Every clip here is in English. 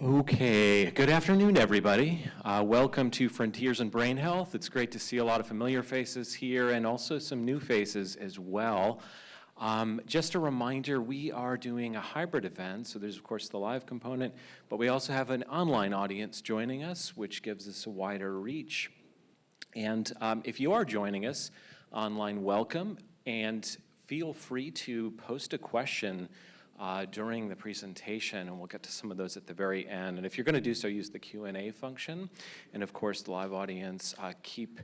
Okay, good afternoon, everybody. Welcome to Frontiers in Brain Health. It's great to see a lot of familiar faces here and also some new faces as well. Just a reminder, we are doing a hybrid event, so there's of course the live component, but we also have an online audience joining us, which gives us a wider reach. And if you are joining us online, welcome, and feel free to post a question during the presentation, and we'll get to some of those at the very end. And if you're going to do so, use the Q&A function. And of course, the live audience, keep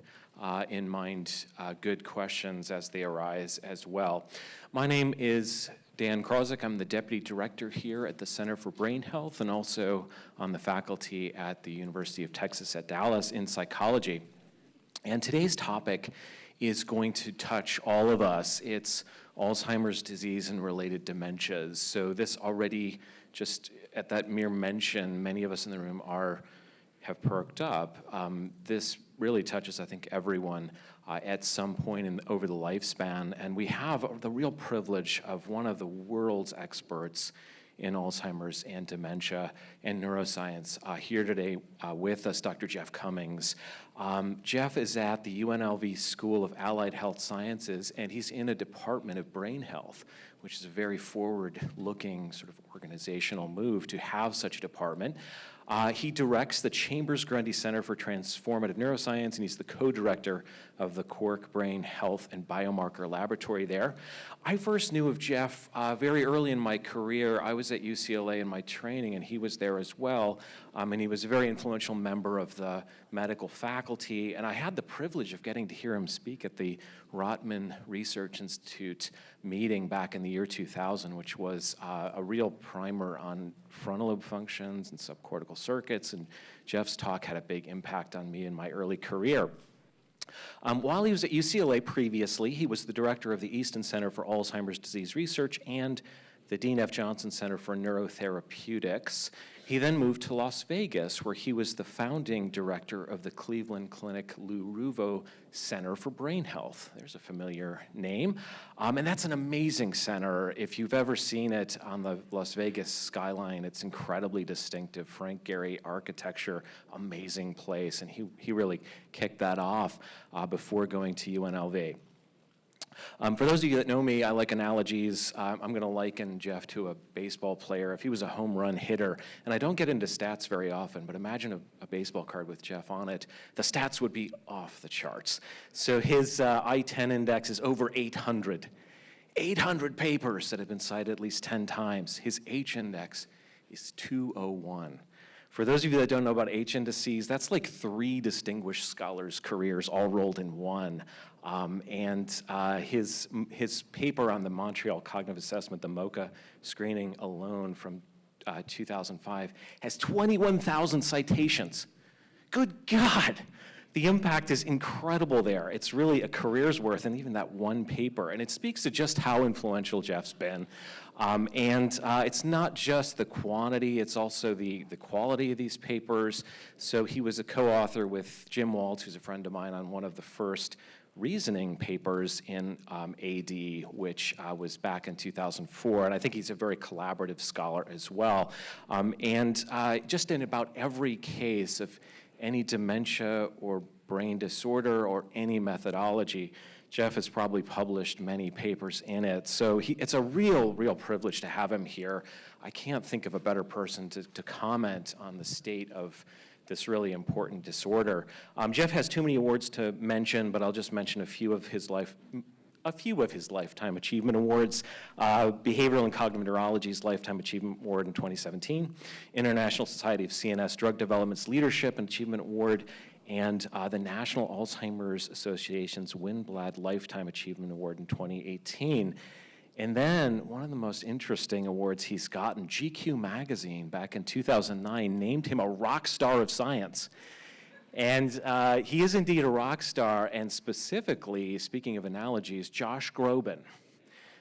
in mind good questions as they arise as well. My name is Dan Krozek. I'm the Deputy Director here at the Center for Brain Health and also on the faculty at the University of Texas at Dallas in psychology. And today's topic is going to touch all of us. It's Alzheimer's disease and related dementias. So this already, just at that mere mention, many of us in the room have perked up. This really touches, I think, everyone at some point over the lifespan. And we have the real privilege of one of the world's experts in Alzheimer's and dementia and neuroscience here today with us, Dr. Jeff Cummings. Jeff is at the UNLV School of Allied Health Sciences, and he's in a department of brain health, which is a very forward-looking sort of organizational move to have such a department. He directs the Chambers-Grundy Center for Transformative Neuroscience, and he's the co-director of the Cork Brain Health and Biomarker Laboratory there. I first knew of Jeff very early in my career. I was at UCLA in my training, and he was there as well. And he was a very influential member of the medical faculty, and I had the privilege of getting to hear him speak at the Rotman Research Institute meeting back in the year 2000, which was a real primer on frontal lobe functions and subcortical circuits, and Jeff's talk had a big impact on me in my early career. While he was at UCLA previously, he was the director of the Easton Center for Alzheimer's Disease Research and the Dean F. Johnson Center for Neurotherapeutics. He then moved to Las Vegas, where he was the founding director of the Cleveland Clinic Lou Ruvo Center for Brain Health. There's a familiar name. And that's an amazing center. If you've ever seen it on the Las Vegas skyline, it's incredibly distinctive. Frank Gehry architecture, amazing place. And he really kicked that off before going to UNLV. For those of you that know me, I like analogies. I'm going to liken Jeff to a baseball player. If he was a home run hitter, and I don't get into stats very often, but imagine a baseball card with Jeff on it, the stats would be off the charts. So his I-10 index is over 800. 800 papers that have been cited at least 10 times. His H index is 201. For those of you that don't know about H indices, that's like 3 distinguished scholars' careers all rolled in one. His paper on the Montreal Cognitive Assessment, the MoCA screening alone from 2005, has 21,000 citations. Good God! The impact is incredible there. It's really a career's worth in even that one paper, and it speaks to just how influential Jeff's been. It's not just the quantity, it's also the quality of these papers. So he was a co-author with Jim Waltz, who's a friend of mine, on one of the first reasoning papers in AD, which was back in 2004, and I think he's a very collaborative scholar as well. Just in about every case of any dementia or brain disorder or any methodology, Jeff has probably published many papers in it. So it's a real privilege to have him here. I can't think of a better person to comment on the state of this really important disorder. Jeff has too many awards to mention, but I'll just mention a few of his Lifetime Achievement Awards. Behavioral and Cognitive Neurology's Lifetime Achievement Award in 2017, International Society of CNS Drug Development's Leadership and Achievement Award, and the National Alzheimer's Association's Winblad Lifetime Achievement Award in 2018. And then one of the most interesting awards he's gotten, GQ magazine back in 2009 named him a rock star of science. And he is indeed a rock star, and specifically, speaking of analogies, Josh Groban.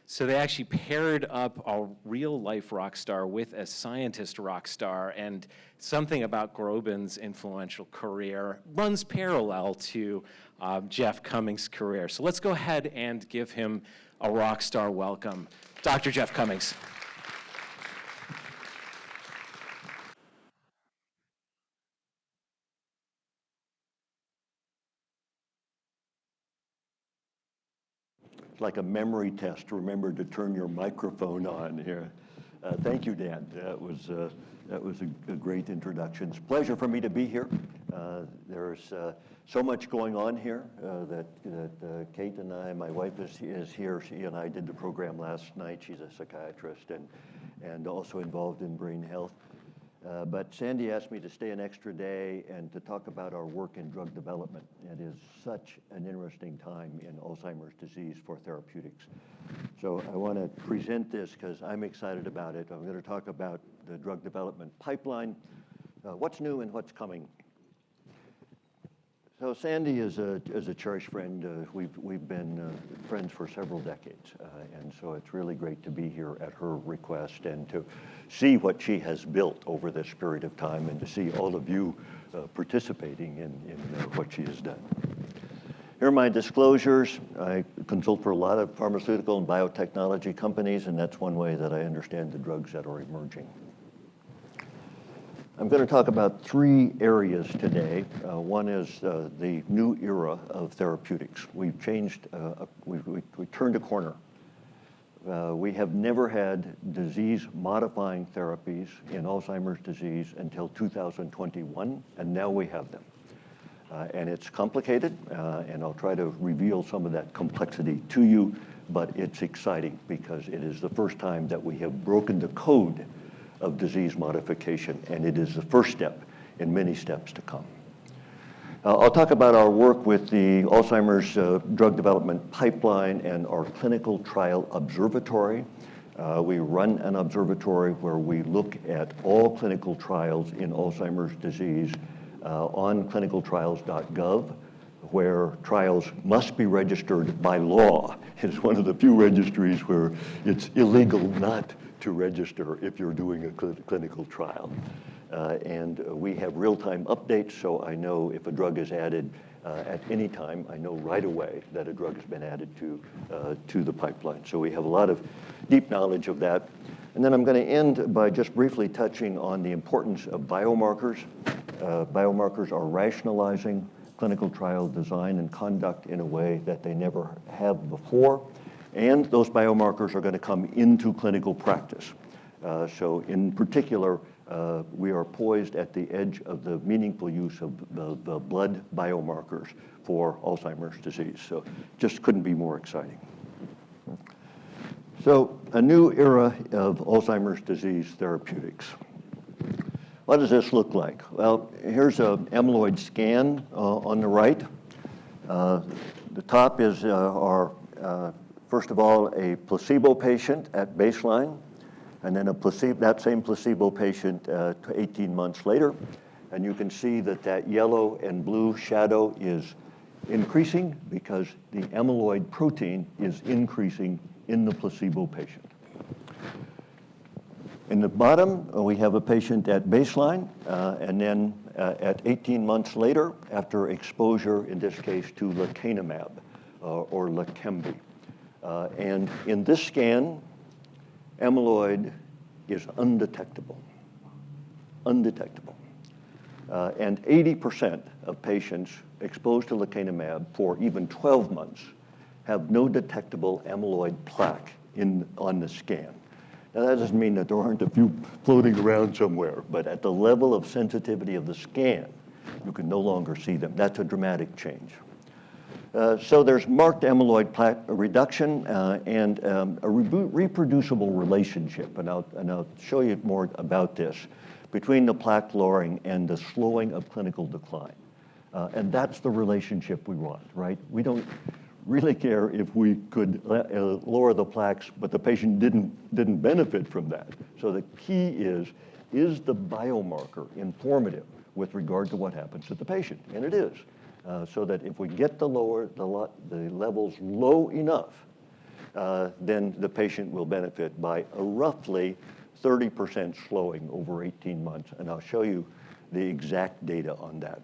So they actually paired up a real-life rock star with a scientist rock star, and something about Groban's influential career runs parallel to Jeff Cummings' career. So let's go ahead and give him a rock star welcome. Dr. Jeff Cummings. like a memory test to remember to turn your microphone on here. Thank you, Dan. That was a great introduction. It's a pleasure for me to be here. There's so much going on here that Kate and I, my wife is here. She and I did the program last night. She's a psychiatrist and also involved in brain health. But Sandy asked me to stay an extra day and to talk about our work in drug development. It is such an interesting time in Alzheimer's disease for therapeutics. So I want to present this because I'm excited about it. I'm going to talk about the drug development pipeline, what's new and what's coming. So Sandy is a cherished friend. We've been friends for several decades, and so it's really great to be here at her request and to see what she has built over this period of time and to see all of you participating in what she has done. Here are my disclosures. I consult for a lot of pharmaceutical and biotechnology companies, and that's one way that I understand the drugs that are emerging. I'm going to talk about three areas today. One is the new era of therapeutics. We've changed, we turned a corner. We have never had disease-modifying therapies in Alzheimer's disease until 2021, and now we have them. And it's complicated, and I'll try to reveal some of that complexity to you, but it's exciting because it is the first time that we have broken the code of disease modification, and it is the first step in many steps to come. I'll talk about our work with the Alzheimer's drug development pipeline and our clinical trial observatory. We run an observatory where we look at all clinical trials in Alzheimer's disease on clinicaltrials.gov, where trials must be registered by law. It's one of the few registries where it's illegal not to register if you're doing a clinical trial. And we have real-time updates, so I know if a drug is added at any time, I know right away that a drug has been added to the pipeline. So we have a lot of deep knowledge of that. And then I'm going to end by just briefly touching on the importance of biomarkers. Biomarkers are rationalizing clinical trial design and conduct in a way that they never have before. And those biomarkers are going to come into clinical practice. So in particular, we are poised at the edge of the meaningful use of the blood biomarkers for Alzheimer's disease. So just couldn't be more exciting. So a new era of Alzheimer's disease therapeutics. What does this look like? Well, here's an amyloid scan on the right. The top is first of all, a placebo patient at baseline, and then that same placebo patient 18 months later. And you can see that yellow and blue shadow is increasing because the amyloid protein is increasing in the placebo patient. In the bottom, we have a patient at baseline, and then at 18 months later, after exposure, in this case, to lecanemab or Leqembi. And in this scan, amyloid is undetectable. Undetectable. And 80% of patients exposed to lecanemab for even 12 months have no detectable amyloid plaque on the scan. Now, that doesn't mean that there aren't a few floating around somewhere, but at the level of sensitivity of the scan, you can no longer see them. That's a dramatic change. So there's marked amyloid plaque reduction and a reproducible relationship, and I'll show you more about this, between the plaque lowering and the slowing of clinical decline. And that's the relationship we want, right? We don't really care if we could lower the plaques, but the patient didn't benefit from that. So the key is the biomarker informative with regard to what happens to the patient? And it is. So that if we get the levels low enough, then the patient will benefit by a roughly 30% slowing over 18 months. And I'll show you the exact data on that.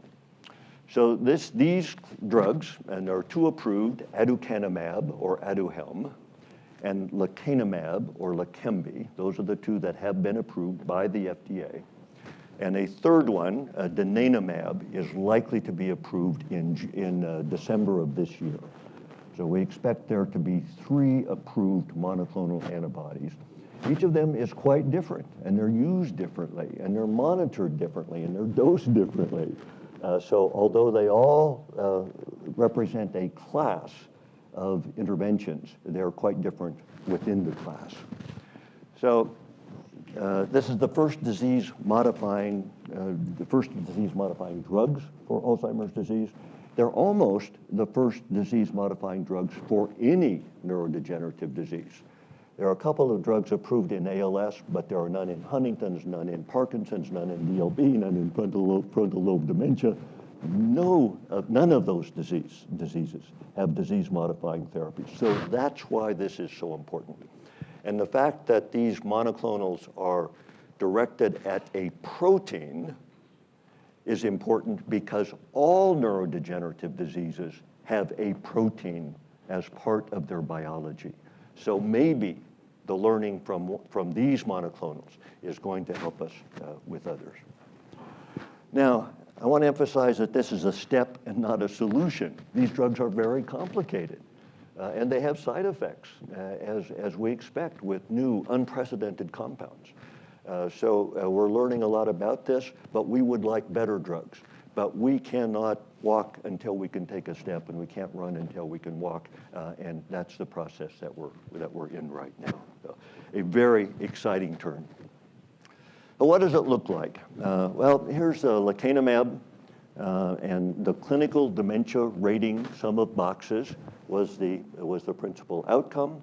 So these drugs, and there are two approved, aducanumab or Aduhelm, and lecanemab or Leqembi. Those are the two that have been approved by the FDA. And a third one, donanemab, is likely to be approved in December of this year. So we expect there to be 3 approved monoclonal antibodies. Each of them is quite different, and they're used differently, and they're monitored differently, and they're dosed differently. So although they all represent a class of interventions, they're quite different within the class. So this is the first disease-modifying drugs for Alzheimer's disease. They're almost the first disease-modifying drugs for any neurodegenerative disease. There are a couple of drugs approved in ALS, but there are none in Huntington's, none in Parkinson's, none in DLB, none in frontal lobe dementia. None of those diseases have disease-modifying therapies. So that's why this is so important. And the fact that these monoclonals are directed at a protein is important because all neurodegenerative diseases have a protein as part of their biology. So maybe the learning from these monoclonals is going to help us with others. Now, I want to emphasize that this is a step and not a solution. These drugs are very complicated, and they have side effects, as we expect with new, unprecedented compounds. So we're learning a lot about this, but we would like better drugs. But we cannot walk until we can take a step, and we can't run until we can walk, and that's the process that we're in right now. So, a very exciting turn. But what does it look like? Well, here's lecanemab, and the clinical dementia rating sum of boxes was the principal outcome.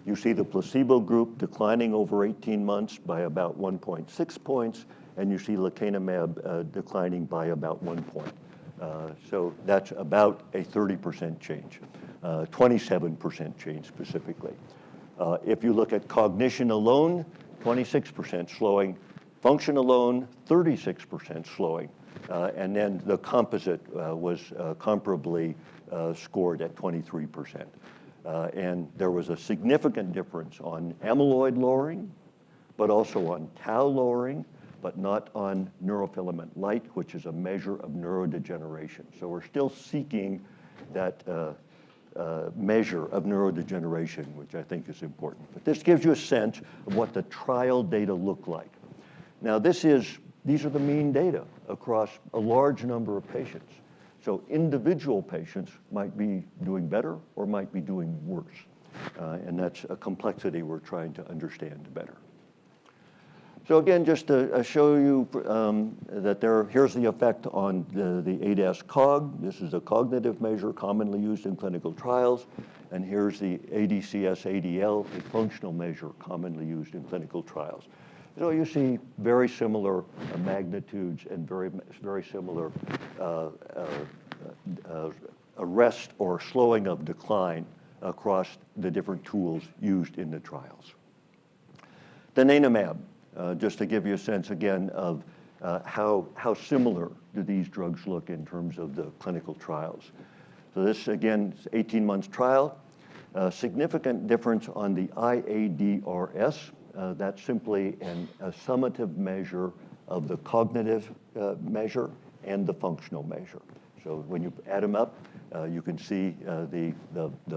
You see the placebo group declining over 18 months by about 1.6 points, and you see lecanemab declining by about 1 point. So that's about a 30% change, 27% change specifically. If you look at cognition alone, 26% slowing, function alone, 36% slowing, and then the composite was comparably scored at 23%. And there was a significant difference on amyloid lowering, but also on tau lowering, but not on neurofilament light, which is a measure of neurodegeneration. So we're still seeking that measure of neurodegeneration, which I think is important. But this gives you a sense of what the trial data look like. Now these are the mean data across a large number of patients. So individual patients might be doing better or might be doing worse. And that's a complexity we're trying to understand better. So again, just to show you that here's the effect on the ADAS-Cog. This is a cognitive measure commonly used in clinical trials. And here's the ADCS-ADL, a functional measure commonly used in clinical trials. So you see very similar magnitudes and very similar arrest or slowing of decline across the different tools used in the trials. Donanemab, just to give you a sense again of how similar do these drugs look in terms of the clinical trials. So this again is 18 months trial, significant difference on the IADRS. That's simply a summative measure of the cognitive measure and the functional measure. So when you add them up, you can see the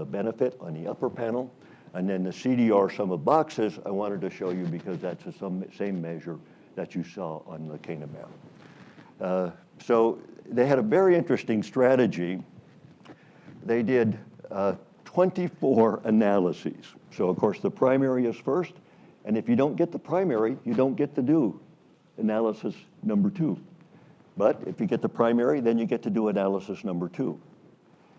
benefit on the upper panel. And then the CDR sum of boxes, I wanted to show you because that's the same measure that you saw on lecanemab. So they had a very interesting strategy. They did 24 analyses. So of course the primary is first, and if you don't get the primary, you don't get to do analysis number 2. But if you get the primary, then you get to do analysis number 2.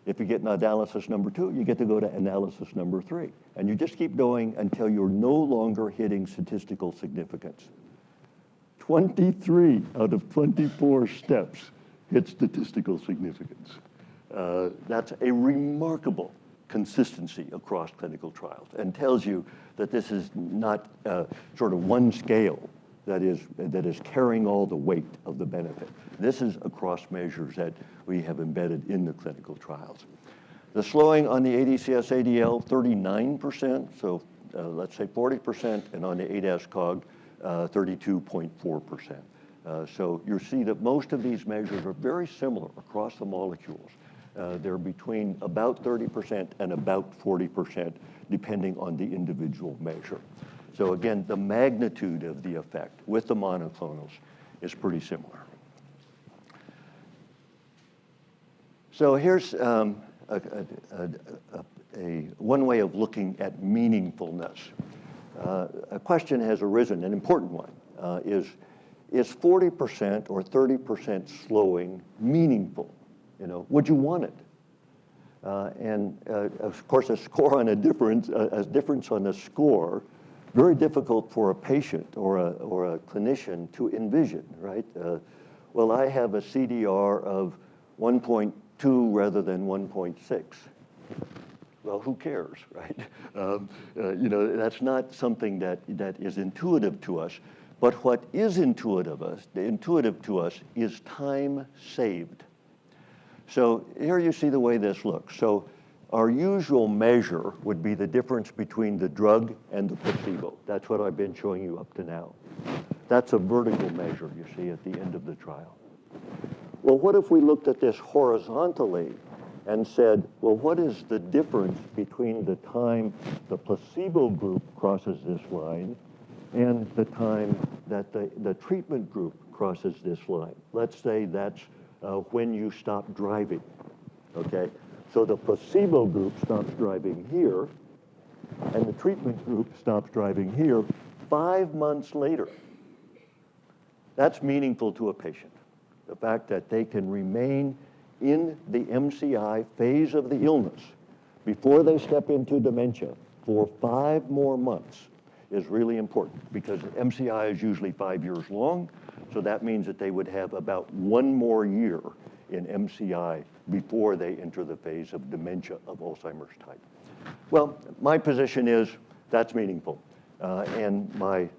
If you get an analysis number 2, you get to go to analysis number 3. And you just keep going until you're no longer hitting statistical significance. 23 out of 24 steps hit statistical significance. That's a remarkable consistency across clinical trials and tells you that this is not sort of one scale that is carrying all the weight of the benefit. This is across measures that we have embedded in the clinical trials. The slowing on the ADCS-ADL, 39%, so let's say 40%, and on the ADAS-Cog, 32.4%. So you see that most of these measures are very similar across the molecules. They're between about 30% and about 40%, depending on the individual measure. So again, the magnitude of the effect with the monoclonals is pretty similar. So here's one way of looking at meaningfulness. A question has arisen, an important one, is 40% or 30% slowing meaningful? You know, would you want it? And of course, a score on a difference on a score, very difficult for a patient or a clinician to envision, right? Well, I have a CDR of 1.2 rather than 1.6. Well, who cares, right? You know, that's not something that is intuitive to us. But what is intuitive to us is time saved. So here you see the way this looks. So our usual measure would be the difference between the drug and the placebo. That's what I've been showing you up to now. That's a vertical measure, you see, at the end of the trial. Well, what if we looked at this horizontally and said, well, what is the difference between the time the placebo group crosses this line and the time that the treatment group crosses this line? Let's say that's when you stop driving, okay? So the placebo group stops driving here, and the treatment group stops driving here 5 months later. That's meaningful to a patient. The fact that they can remain in the MCI phase of the illness before they step into dementia for 5 more months is really important, because MCI is usually 5 years long, so that means that they would have about 1 more year in MCI before they enter the phase of dementia of Alzheimer's type. Well, my position is that's meaningful, and my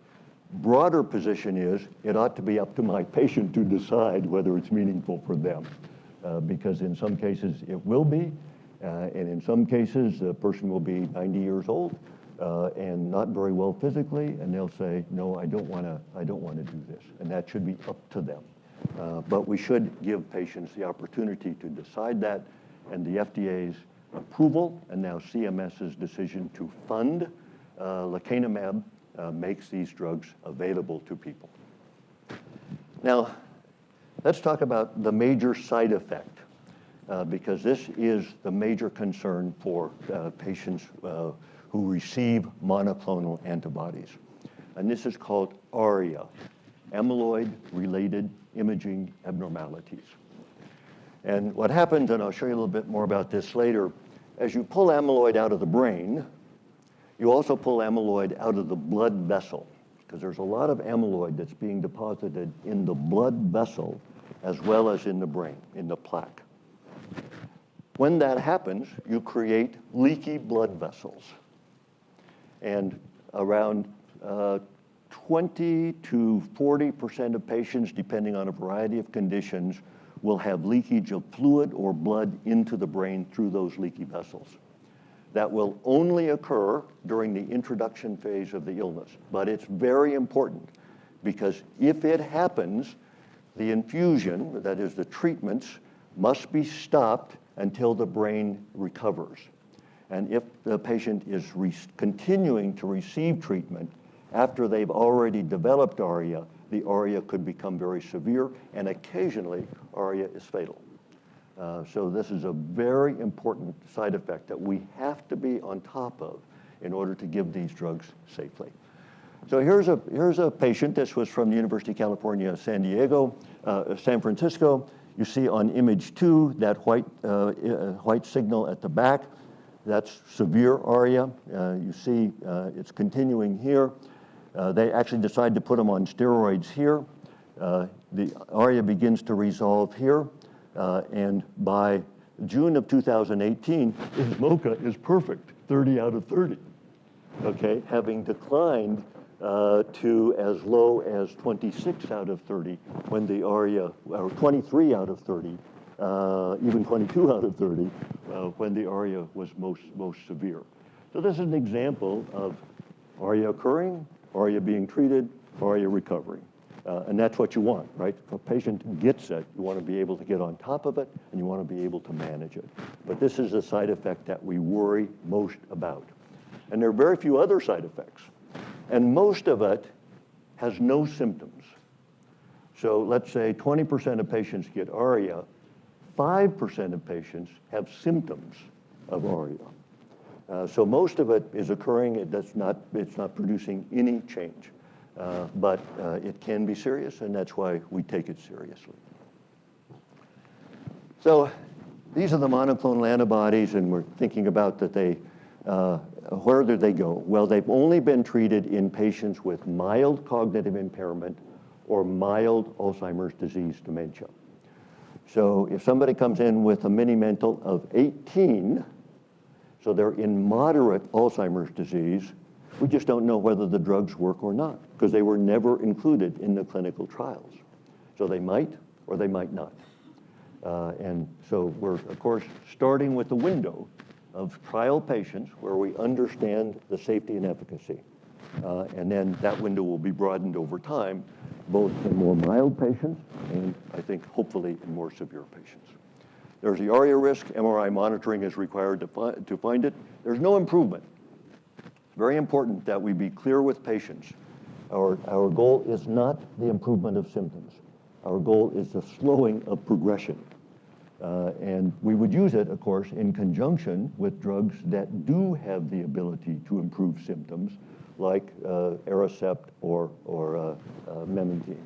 broader position is it ought to be up to my patient to decide whether it's meaningful for them, because in some cases it will be, and in some cases the person will be 90 years old and not very well physically, and they'll say, no, I don't want to do this, and that should be up to them. But we should give patients the opportunity to decide that, and the FDA's approval and now CMS's decision to fund lecanemab makes these drugs available to people. Now, let's talk about the major side effect, because this is the major concern for patients who receive monoclonal antibodies. And this is called ARIA, amyloid-related imaging abnormalities. And what happens, and I'll show you a little bit more about this later, as you pull amyloid out of the brain, you also pull amyloid out of the blood vessel, because there's a lot of amyloid that's being deposited in the blood vessel as well as in the brain, in the plaque. When that happens, you create leaky blood vessels. And around 20 to 40% of patients, depending on a variety of conditions, will have leakage of fluid or blood into the brain through those leaky vessels. That will only occur during the introduction phase of the illness. But it's very important, because if it happens, the infusion, that is the treatments, must be stopped until the brain recovers. And if the patient is continuing to receive treatment after they've already developed ARIA, the ARIA could become very severe, and occasionally ARIA is fatal. So this is a very important side effect that we have to be on top of in order to give these drugs safely. So here's a patient. This was from the University of California, San Francisco. You see on image 2 that white signal at the back. That's severe ARIA. You see it's continuing here. They actually decided to put them on steroids here. The ARIA begins to resolve here. And by June of 2018, his MoCA is perfect, 30 out of 30, okay? Having declined to as low as 26 out of 30 when the ARIA, or 23 out of 30, even 22 out of 30, when the ARIA was most severe. So this is an example of ARIA occurring, ARIA being treated, ARIA recovering. And that's what you want, right? If a patient gets it, you want to be able to get on top of it, and you want to be able to manage it. But this is a side effect that we worry most about. And there are very few other side effects. And most of it has no symptoms. So let's say 20% of patients get ARIA, 5% of patients have symptoms of ARIA. So most of it is occurring, it's not producing any change. But it can be serious, and that's why we take it seriously. So these are the monoclonal antibodies, and we're thinking about that where do they go? Well, they've only been treated in patients with mild cognitive impairment or mild Alzheimer's disease dementia. So if somebody comes in with a mini-mental of 18, so they're in moderate Alzheimer's disease, we just don't know whether the drugs work or not, because they were never included in the clinical trials. So they might or they might not. And so we're, of course, starting with the window of trial patients where we understand the safety and efficacy. And then that window will be broadened over time, both in more mild patients and I think hopefully in more severe patients. There's the ARIA risk. MRI monitoring is required to find it. There's no improvement. Very important that we be clear with patients. Our goal is not the improvement of symptoms. Our goal is the slowing of progression. And we would use it, of course, in conjunction with drugs that do have the ability to improve symptoms, like Aricept or memantine.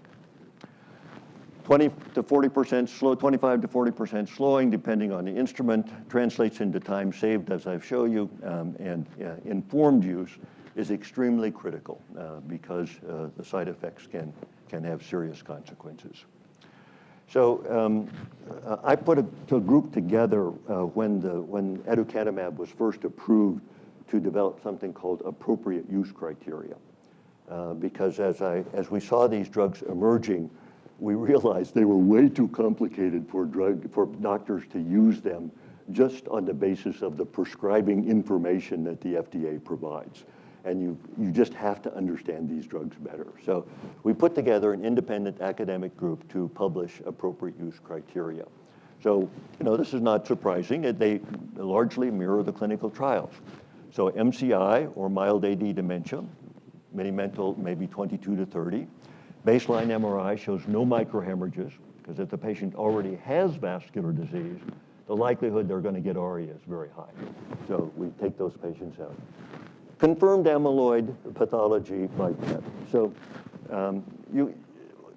25 to 40% slowing, depending on the instrument, translates into time saved, as I've shown you, and informed use is extremely critical because the side effects can have serious consequences. So I put a group together when aducanumab was first approved to develop something called appropriate use criteria, because as we saw these drugs emerging, we realized they were way too complicated for doctors to use them just on the basis of the prescribing information that the FDA provides. And you just have to understand these drugs better. So we put together an independent academic group to publish appropriate use criteria. So, this is not surprising. They largely mirror the clinical trials. So MCI, or mild AD dementia, mini-mental maybe 22 to 30. Baseline MRI shows no microhemorrhages, because if the patient already has vascular disease, the likelihood they're going to get ARIA is very high. So we take those patients out. Confirmed amyloid pathology by PET. So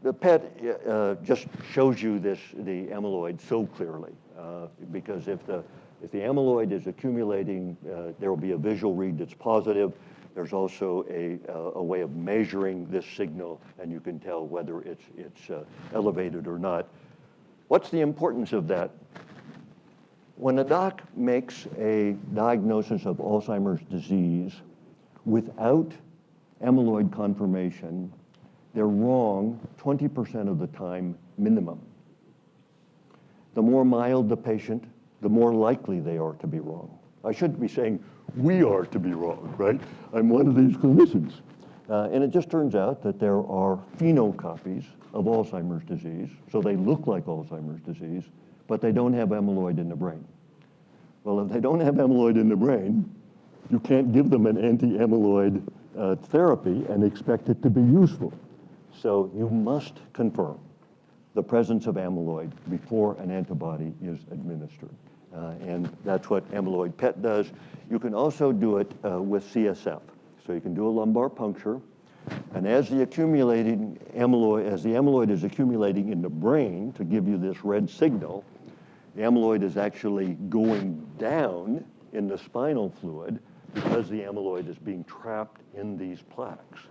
the PET just shows you the amyloid so clearly, because if the amyloid is accumulating, there will be a visual read that's positive. There's also a way of measuring this signal, and you can tell whether it's elevated or not. What's the importance of that? When a doc makes a diagnosis of Alzheimer's disease without amyloid confirmation, they're wrong 20% of the time minimum. The more mild the patient, the more likely they are to be wrong. I shouldn't be saying we are to be wrong, right? I'm one of these clinicians. And it just turns out that there are phenocopies of Alzheimer's disease, so they look like Alzheimer's disease, but they don't have amyloid in the brain. Well, if they don't have amyloid in the brain, you can't give them an anti-amyloid therapy and expect it to be useful. So you must confirm the presence of amyloid before an antibody is administered. And that's what amyloid PET does. You can also do it with CSF. So you can do a lumbar puncture, and as the amyloid is accumulating in the brain to give you this red signal, the amyloid is actually going down in the spinal fluid because the amyloid is being trapped in these plaques.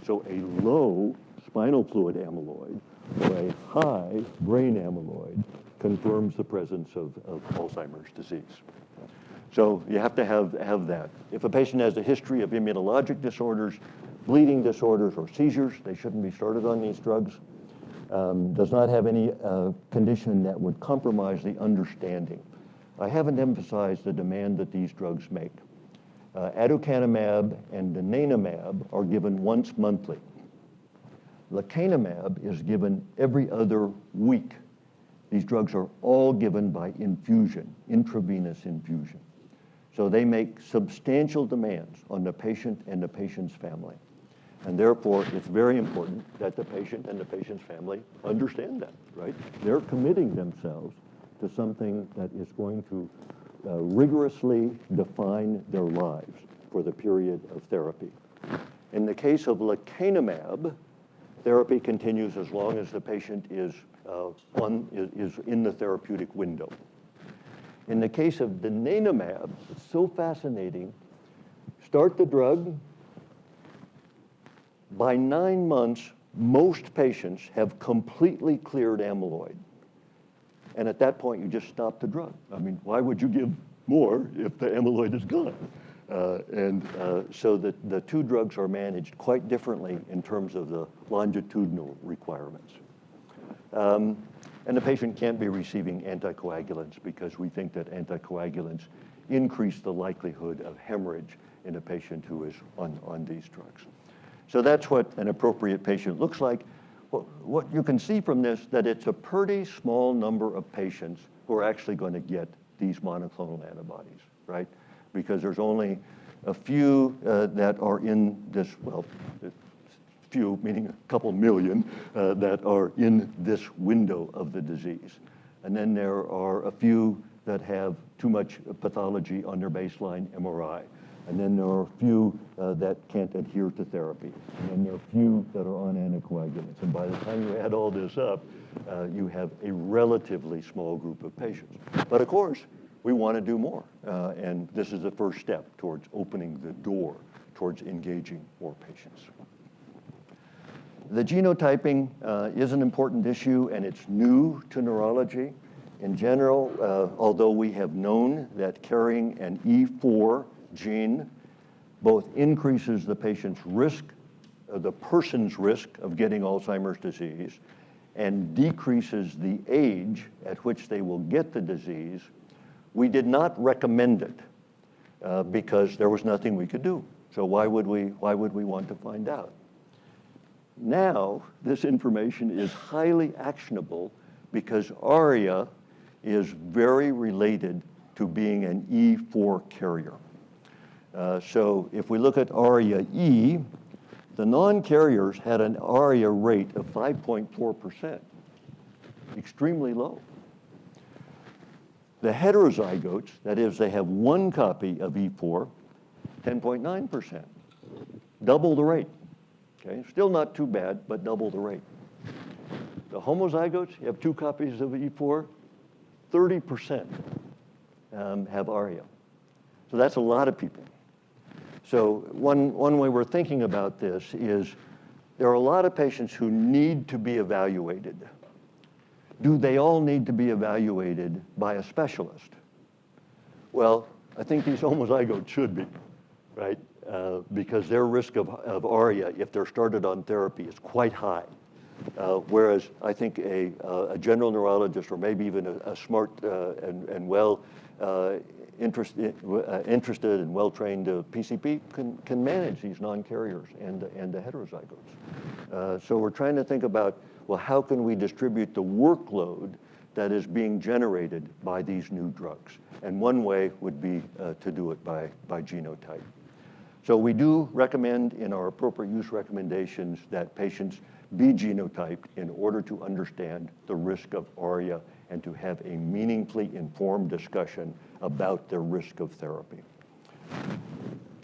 So a low spinal fluid amyloid or a high brain amyloid confirms the presence of Alzheimer's disease. So you have to have that. If a patient has a history of immunologic disorders, bleeding disorders, or seizures, they shouldn't be started on these drugs. Does not have any condition that would compromise the understanding. I haven't emphasized the demand that these drugs make. Aducanumab and donanemab are given once monthly. Lecanemab is given every other week. These drugs are all given by infusion, intravenous infusion. So they make substantial demands on the patient and the patient's family. And therefore, it's very important that the patient and the patient's family understand that, right? They're committing themselves to something that is going to rigorously define their lives for the period of therapy. In the case of lecanemab, therapy continues as long as the patient is in the therapeutic window. In the case of donanemab, it's so fascinating. Start the drug. By 9 months, most patients have completely cleared amyloid. And at that point, you just stop the drug. I mean, why would you give more if the amyloid is gone? So the two drugs are managed quite differently in terms of the longitudinal requirements. And the patient can't be receiving anticoagulants because we think that anticoagulants increase the likelihood of hemorrhage in a patient who is on these drugs. So that's what an appropriate patient looks like. What you can see from this, that it's a pretty small number of patients who are actually going to get these monoclonal antibodies, right? Because there's only a few that are in this, well, few, meaning a couple million, that are in this window of the disease. And then there are a few that have too much pathology on their baseline MRI. And then there are a few that can't adhere to therapy. And then there are a few that are on anticoagulants. And by the time you add all this up, you have a relatively small group of patients. But of course, we want to do more. And this is the first step towards opening the door towards engaging more patients. The genotyping is an important issue, and it's new to neurology. In general, although we have known that carrying an E4 gene both increases the patient's risk, the person's risk of getting Alzheimer's disease, and decreases the age at which they will get the disease, we did not recommend it because there was nothing we could do. So why would we want to find out? Now, this information is highly actionable because ARIA is very related to being an E4 carrier. So if we look at ARIA-E, the non-carriers had an ARIA rate of 5.4%, extremely low. The heterozygotes, that is, they have one copy of E4, 10.9%, double the rate. Okay, still not too bad, but double the rate. The homozygotes, you have two copies of E4, 30% have ARIA. So that's a lot of people. So one way we're thinking about this is there are a lot of patients who need to be evaluated. Do they all need to be evaluated by a specialist? Well, I think these homozygotes should be, right? Because their risk of ARIA, if they're started on therapy, is quite high. Whereas I think a general neurologist or maybe even a smart and well interested and well-trained PCP can manage these non-carriers and the heterozygotes. So we're trying to think about, well, how can we distribute the workload that is being generated by these new drugs? And one way would be to do it by genotype. So we do recommend in our appropriate use recommendations that patients be genotyped in order to understand the risk of ARIA and to have a meaningfully informed discussion about their risk of therapy.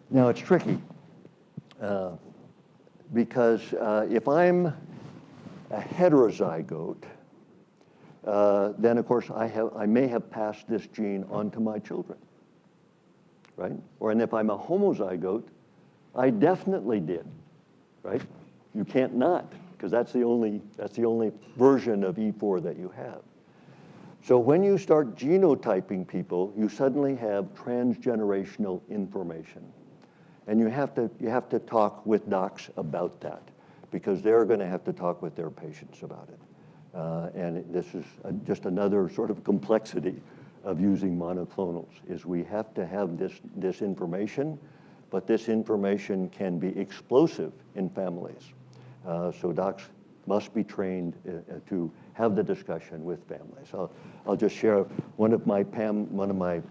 Now it's tricky because if I'm a heterozygote, then of course I may have passed this gene on to my children, right? And if I'm a homozygote, I definitely did, right? You can't not, because that's the only version of E4 that you have. So when you start genotyping people, you suddenly have transgenerational information. And you have to talk with docs about that, because they're going to have to talk with their patients about it. And this is just another sort of complexity of using monoclonals, is we have to have this information, but this information can be explosive in families. So docs must be trained to have the discussion with families. I'll just share one of my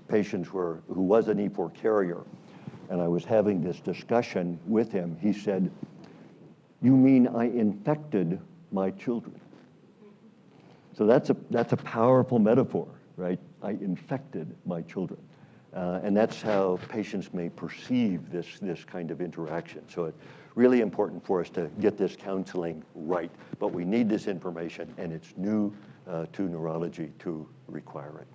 patients who was an E4 carrier, and I was having this discussion with him. He said, "You mean I infected my children?" So that's a powerful metaphor, right? I infected my children. And that's how patients may perceive this kind of interaction. So it's really important for us to get this counseling right. But we need this information, and it's new to neurology to require it.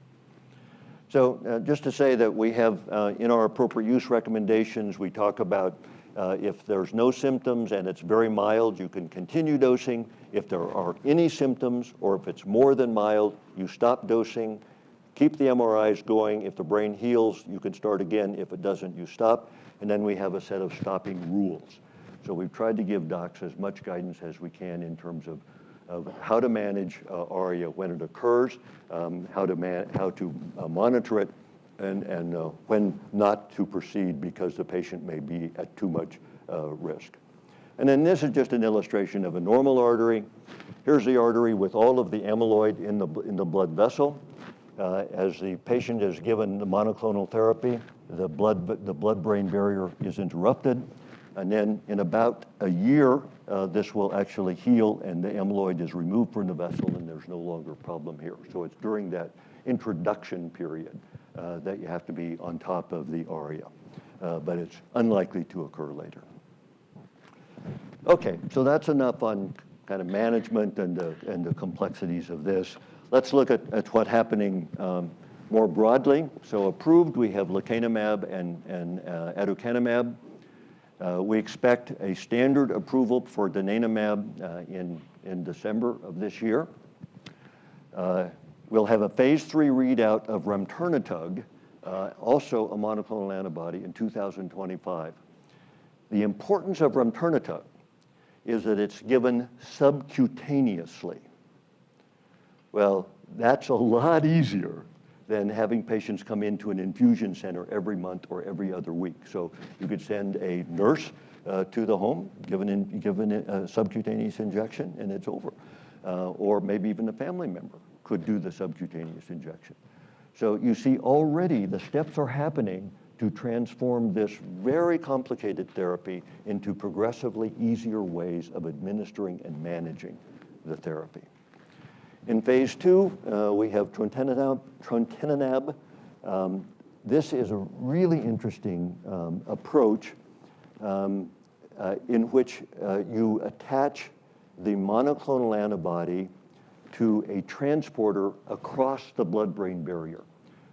So just to say that we have, in our appropriate use recommendations, we talk about if there's no symptoms and it's very mild, you can continue dosing. If there are any symptoms, or if it's more than mild, you stop dosing. Keep the MRIs going. If the brain heals, you can start again. If it doesn't, you stop. And then we have a set of stopping rules. So we've tried to give docs as much guidance as we can in terms of how to manage ARIA when it occurs, how to monitor it, and when not to proceed because the patient may be at too much risk. And then this is just an illustration of a normal artery. Here's the artery with all of the amyloid in the blood vessel. As the patient is given the monoclonal therapy, the blood-brain barrier is interrupted. And then in about a year, this will actually heal and the amyloid is removed from the vessel and there's no longer a problem here. So it's during that introduction period that you have to be on top of the ARIA. But it's unlikely to occur later. Okay, so that's enough on kind of management and the complexities of this. Let's look at what's happening more broadly. So approved, we have lecanemab and aducanumab. We expect a standard approval for donanemab in December of this year. We'll have a phase 3 readout of remternetug, also a monoclonal antibody, in 2025. The importance of remternetug is that it's given subcutaneously. Well, that's a lot easier than having patients come into an infusion center every month or every other week. So you could send a nurse to the home, given a subcutaneous injection, and it's over. Or maybe even a family member could do the subcutaneous injection. So you see already the steps are happening to transform this very complicated therapy into progressively easier ways of administering and managing the therapy. In phase 2, we have trontinemab. This is a really interesting approach in which you attach the monoclonal antibody to a transporter across the blood-brain barrier.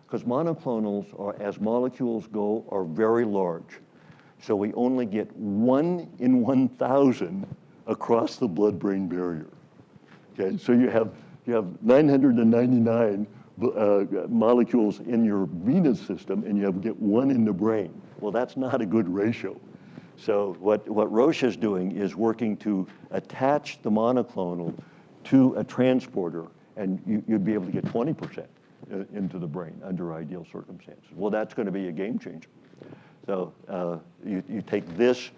Because monoclonals, as molecules go, are very large. So we only get 1 in 1,000 across the blood-brain barrier. Okay, so you have 999 molecules in your venous system, and you get 1 in the brain. Well, that's not a good ratio. So what Roche is doing is working to attach the monoclonal to a transporter, and you'd be able to get 20% into the brain under ideal circumstances. Well, that's going to be a game changer. So you take this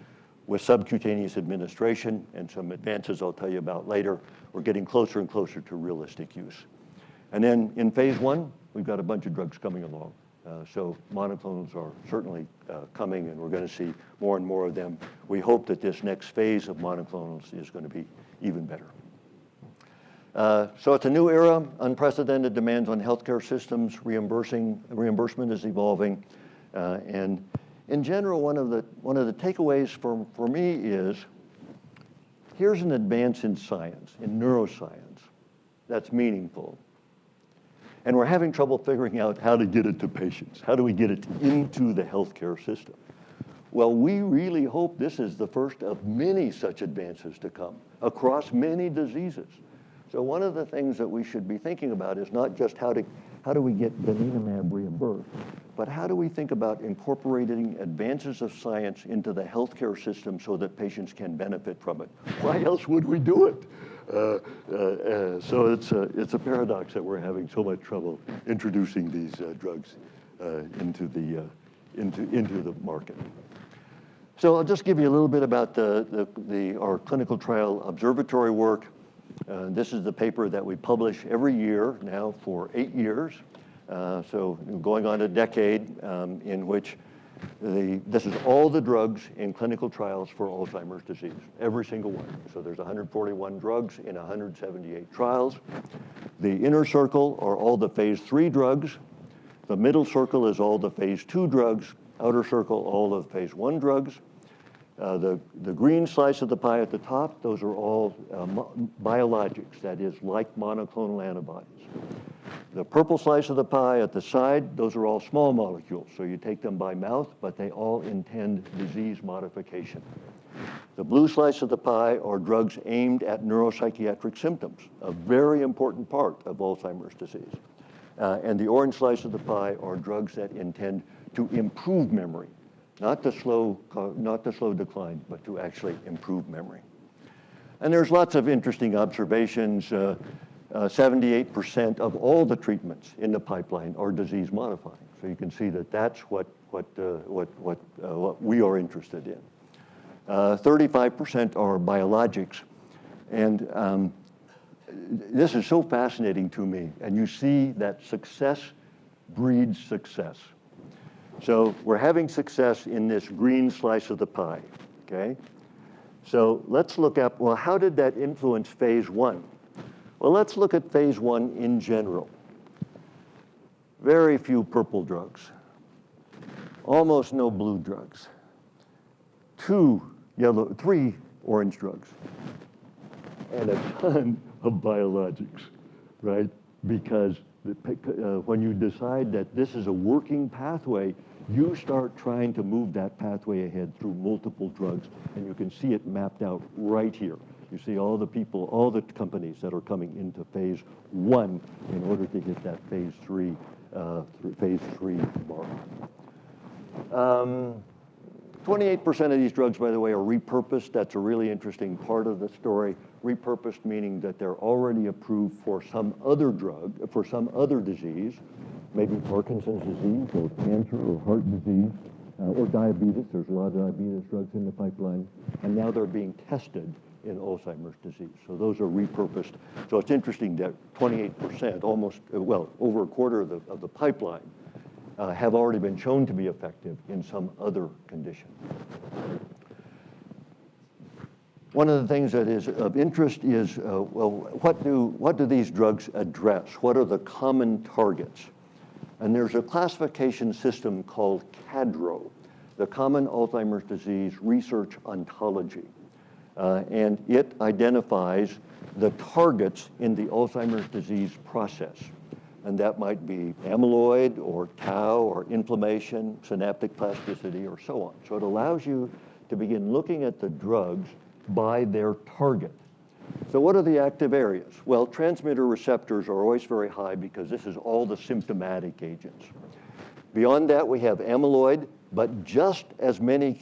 with subcutaneous administration and some advances I'll tell you about later. We're getting closer and closer to realistic use. And then in phase 1, we've got a bunch of drugs coming along. So monoclonals are certainly coming, and we're going to see more and more of them. We hope that this next phase of monoclonals is going to be even better. So it's a new era, unprecedented demands on healthcare systems, reimbursement is evolving. And in general, one of the takeaways for me is, here's an advance in science, in neuroscience, that's meaningful. And we're having trouble figuring out how to get it to patients. How do we get it into the healthcare system? Well, we really hope this is the first of many such advances to come across many diseases. So one of the things that we should be thinking about is not just how do we get donanemab reimbursed, but how do we think about incorporating advances of science into the healthcare system so that patients can benefit from it? Why else would we do it? So it's a paradox that we're having so much trouble introducing these drugs into the market. So I'll just give you a little bit about our clinical trial observatory work. This is the paper that we publish every year now for 8 years. So going on a decade in which this is all the drugs in clinical trials for Alzheimer's disease, every single one. So there's 141 drugs in 178 trials. The inner circle are all the phase 3 drugs. The middle circle is all the phase 2 drugs. Outer circle, all of phase 1 drugs. The green slice of the pie at the top, those are all biologics, that is, like monoclonal antibodies. The purple slice of the pie at the side, those are all small molecules, so you take them by mouth, but they all intend disease modification. The blue slice of the pie are drugs aimed at neuropsychiatric symptoms, a very important part of Alzheimer's disease. And the orange slice of the pie are drugs that intend to improve memory, not to slow decline, but to actually improve memory. And there's lots of interesting observations. 78% of all the treatments in the pipeline are disease modifying. So you can see that that's what we are interested in. 35% are biologics. And this is so fascinating to me. And you see that success breeds success. So we're having success in this green slice of the pie, okay? So let's look at, well, how did that influence phase 1? Well, let's look at phase 1 in general. Very few purple drugs, almost no blue drugs, 3 orange drugs, and a ton of biologics, right? Because when you decide that this is a working pathway, you start trying to move that pathway ahead through multiple drugs, and you can see it mapped out right here. You see all the people, all the companies that are coming into phase 1 in order to hit that phase 3 mark. 28% of these drugs, by the way, are repurposed. That's a really interesting part of the story. Repurposed meaning that they're already approved for some other drug, for some other disease, maybe Parkinson's disease or cancer or heart disease or diabetes. There's a lot of diabetes drugs in the pipeline. And now they're being tested in Alzheimer's disease. So those are repurposed. So it's interesting that 28%, almost, well, over a quarter of the pipeline have already been shown to be effective in some other condition. One of the things that is of interest is, well, what do these drugs address? What are the common targets? And there's a classification system called CADRO, the Common Alzheimer's Disease Research Ontology. And it identifies the targets in the Alzheimer's disease process. And that might be amyloid or tau or inflammation, synaptic plasticity, or so on. So it allows you to begin looking at the drugs by their target. So what are the active areas? Well, transmitter receptors are always very high because this is all the symptomatic agents. Beyond that, we have amyloid, but just as many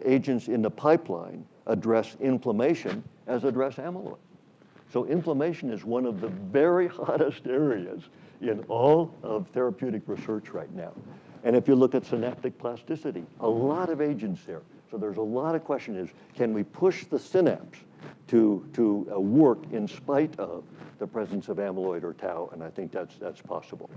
agents in the pipeline address inflammation as address amyloid. So inflammation is one of the very hottest areas in all of therapeutic research right now. And if you look at synaptic plasticity, a lot of agents there. So there's a lot of question is, can we push the synapse to work in spite of the presence of amyloid or tau? And I think that's possible.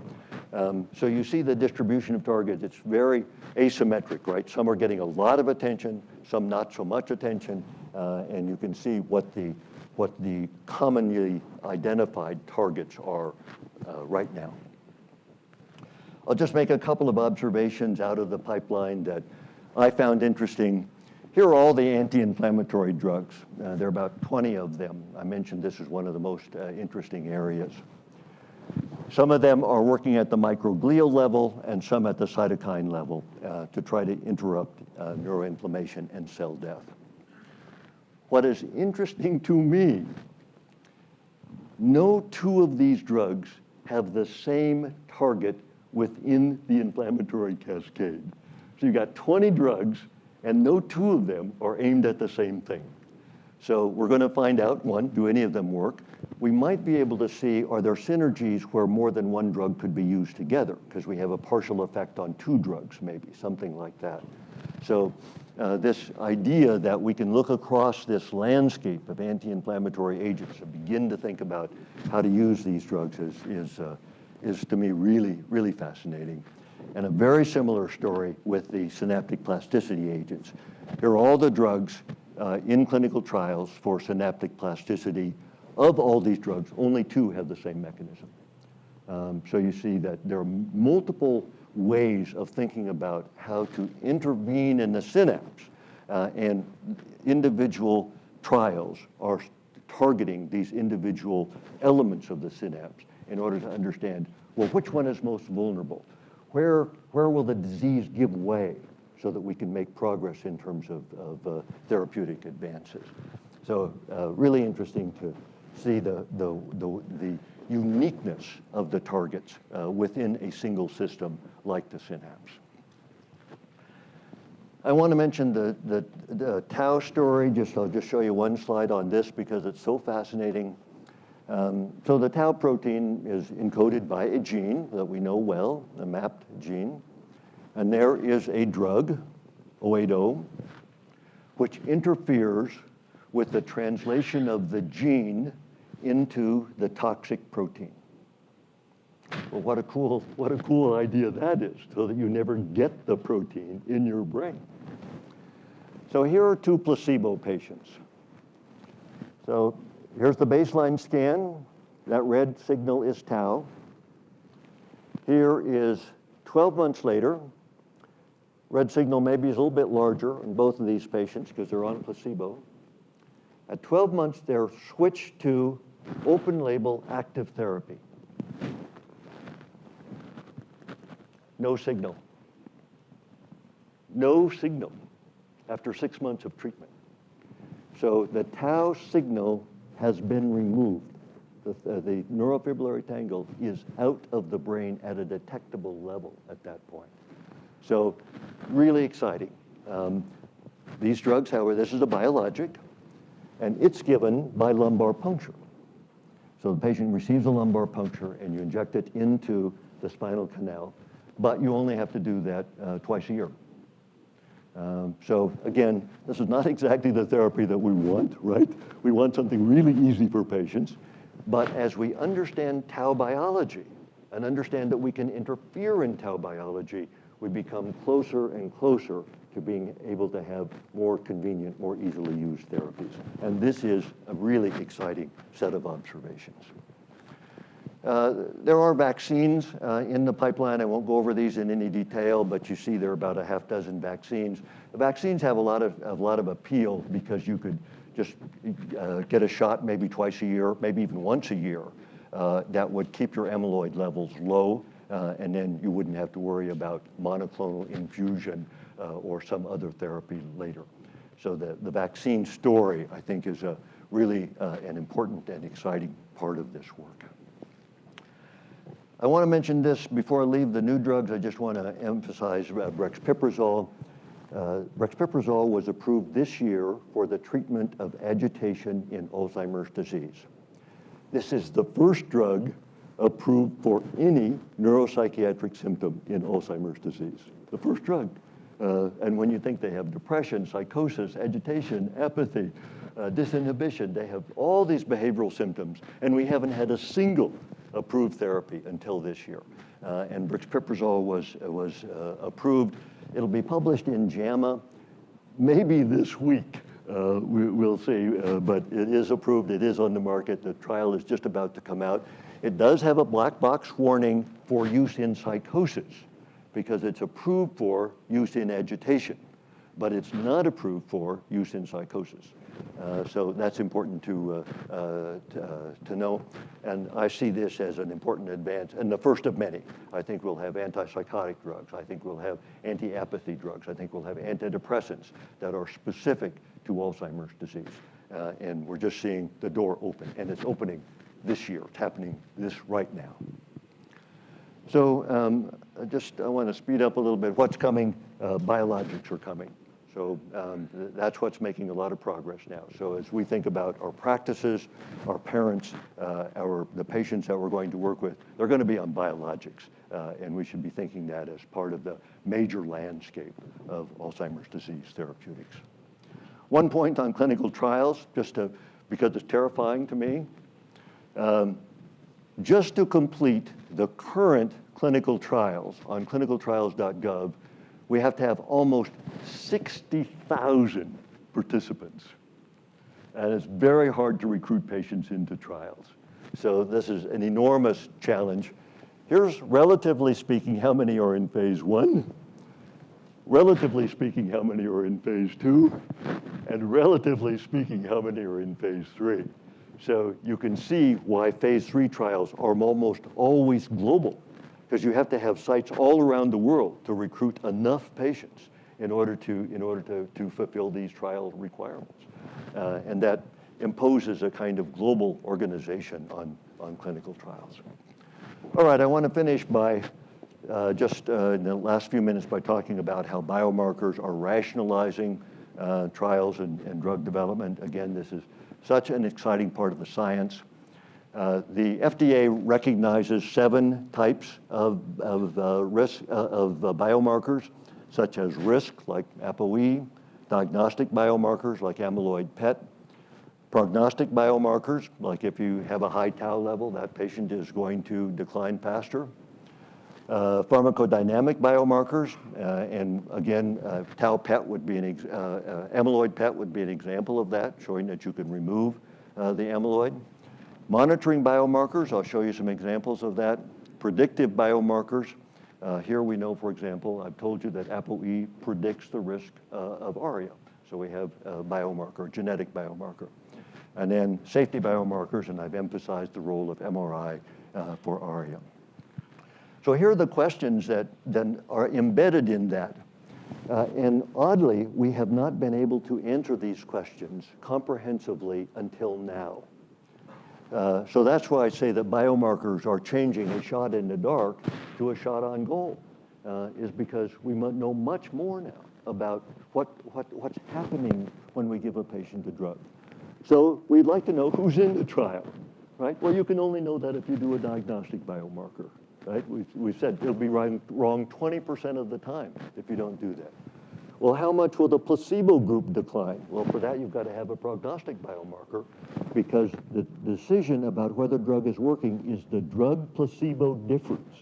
So you see the distribution of targets. It's very asymmetric, right? Some are getting a lot of attention, some not so much attention, and you can see what the commonly identified targets are right now. I'll just make a couple of observations out of the pipeline that I found interesting. Here are all the anti-inflammatory drugs. There are about 20 of them. I mentioned this is one of the most interesting areas. Some of them are working at the microglial level and some at the cytokine level to try to interrupt neuroinflammation and cell death. What is interesting to me, no two of these drugs have the same target within the inflammatory cascade. So you've got 20 drugs, and no two of them are aimed at the same thing. So we're going to find out, one, do any of them work? We might be able to see, are there synergies where more than one drug could be used together? Because we have a partial effect on 2 drugs, maybe, something like that. So this idea that we can look across this landscape of anti-inflammatory agents and begin to think about how to use these drugs is to me really fascinating. And a very similar story with the synaptic plasticity agents. Here are all the drugs in clinical trials for synaptic plasticity. Of all these drugs, only 2 have the same mechanism. So you see that there are multiple ways of thinking about how to intervene in the synapse, and individual trials are targeting these individual elements of the synapse in order to understand, well, which one is most vulnerable? Where will the disease give way so that we can make progress in terms of therapeutic advances? So really interesting to see the uniqueness of the targets within a single system like the synapse. I want to mention the tau story. I'll just show you one slide on this because it's so fascinating. So the tau protein is encoded by a gene that we know well, a mapped gene. And there is a drug, 080, which interferes with the translation of the gene into the toxic protein. Well, what a cool idea that is, so that you never get the protein in your brain. So here are 2 placebo patients. So here's the baseline scan. That red signal is tau. Here is 12 months later. Red signal maybe is a little bit larger in both of these patients because they're on placebo. At 12 months, they're switched to open label active therapy. No signal. No signal after 6 months of treatment. So the tau signal has been removed. The neurofibrillary tangle is out of the brain at a detectable level at that point. So really exciting. These drugs, however, this is a biologic, and it's given by lumbar puncture. So the patient receives a lumbar puncture and you inject it into the spinal canal, but you only have to do that twice a year. So again, this is not exactly the therapy that we want, right? We want something really easy for patients, but as we understand tau biology and understand that we can interfere in tau biology, we become closer and closer to being able to have more convenient, more easily used therapies. And this is a really exciting set of observations. There are vaccines in the pipeline. I won't go over these in any detail, but you see there are about a half dozen vaccines. The vaccines have a lot of appeal because you could just get a shot maybe twice a year, maybe even once a year, that would keep your amyloid levels low, and then you wouldn't have to worry about monoclonal infusion or some other therapy later. So the vaccine story, I think, is a really an important and exciting part of this work. I want to mention this before I leave the new drugs. I just want to emphasize brexpiprazole. Brexpiprazole was approved this year for the treatment of agitation in Alzheimer's disease. This is the first drug approved for any neuropsychiatric symptom in Alzheimer's disease. The first drug. And when you think they have depression, psychosis, agitation, apathy, disinhibition, they have all these behavioral symptoms, and we haven't had a single approved therapy until this year. And brexpiprazole was approved. It'll be published in JAMA maybe this week. We'll see, but it is approved. It is on the market. The trial is just about to come out. It does have a black box warning for use in psychosis because it's approved for use in agitation, but it's not approved for use in psychosis. So that's important to know. And I see this as an important advance, and the first of many. I think we'll have antipsychotic drugs. I think we'll have anti-apathy drugs. I think we'll have antidepressants that are specific to Alzheimer's disease. And we're just seeing the door open, and it's opening this year. It's happening this right now. So I want to speed up a little bit. What's coming? Biologics are coming. So that's what's making a lot of progress now. So as we think about our practices, our parents, the patients that we're going to work with, they're going to be on biologics. And we should be thinking that as part of the major landscape of Alzheimer's disease therapeutics. One point on clinical trials, because it's terrifying to me. Just to complete the current clinical trials on clinicaltrials.gov, we have to have almost 60,000 participants. And it's very hard to recruit patients into trials. So this is an enormous challenge. Here's, relatively speaking, how many are in phase 1, relatively speaking, how many are in phase 2, and relatively speaking, how many are in phase 3. So you can see why phase 3 trials are almost always global, because you have to have sites all around the world to recruit enough patients in order to fulfill these trial requirements. And that imposes a kind of global organization on clinical trials. All right, I want to finish by in the last few minutes by talking about how biomarkers are rationalizing trials and drug development. Again, this is such an exciting part of the science. The FDA recognizes 7 types of risk of biomarkers, such as risk, like ApoE, diagnostic biomarkers, like amyloid PET, prognostic biomarkers, like if you have a high tau level, that patient is going to decline faster. Pharmacodynamic biomarkers, and again, tau PET would be amyloid PET would be an example of that, showing that you can remove the amyloid. Monitoring biomarkers, I'll show you some examples of that. Predictive biomarkers, here we know, for example, I've told you that ApoE predicts the risk of ARIA. So we have a biomarker, genetic biomarker. And then safety biomarkers, and I've emphasized the role of MRI for ARIA. So here are the questions that then are embedded in that. And oddly, we have not been able to answer these questions comprehensively until now. So that's why I say that biomarkers are changing a shot in the dark to a shot on goal, is because we know much more now about what's happening when we give a patient a drug. So we'd like to know who's in the trial, right? Well, you can only know that if you do a diagnostic biomarker, right? We've said it'll be wrong 20% of the time if you don't do that. Well, how much will the placebo group decline? Well, for that, you've got to have a prognostic biomarker, because the decision about whether the drug is working is the drug-placebo difference.